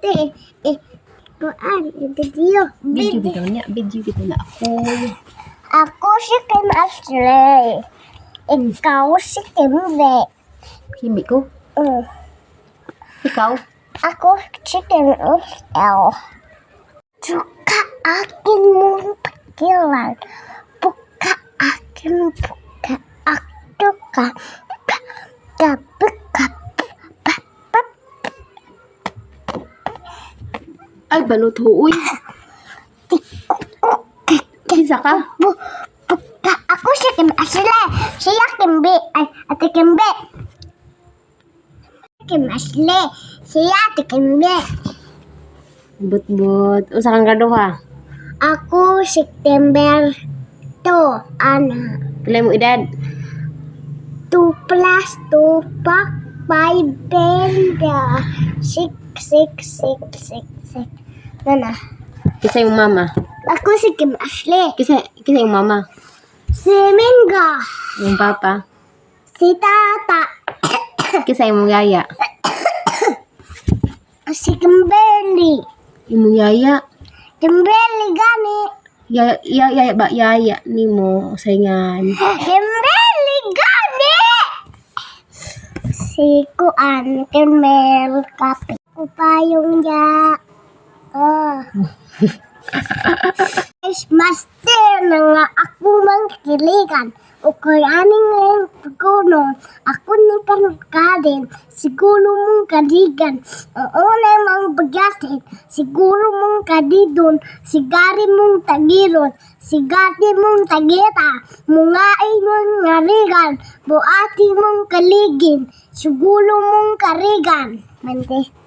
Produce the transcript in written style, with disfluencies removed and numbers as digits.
ate. Kuan, video. Video kita niya. Video kita na ako. Ako si Kim Ashley. Ikaw si Kimbe. Himbi ko. Ikaw? Ako si Kim Ashley. Suka akin mong pakilan. Buka akin buka. Akto ka. Ay, balot ho. Uy. Isa ka? Ako si Kim Ashley. Siya Kimbe. Ay, ate Kimbe. Kim Ashley. Siya ate Kimbe. But. Usa kang grado ha? Ako September 2. Ana. Pila mo edad? 2 plus 2 pa 5 benda 6. Nana. Kisa yung mama. Ako si Kim Ashley. Kisa yung mama. Si Minga. Yung papa. Si Tata. Kisa yung yaya. Si Kimberly. Yung yaya. Kimberly gani. Yaya ba? Yaya ni mo. Saingan. Kimberly gani. Si Kuan. Kimberly Kapi. Kupayong ya. Master na nga ako mang kiligan. O kaya aning pagkunon, ako ni kanukadin, siguro mong kadigan. Oo na mang bagasin, siguro mong kadidon, sigari mong tagiron, sigati mong tagita, mungain mong ngarigan, buati mong kaligin, siguro mong karigan. Mente.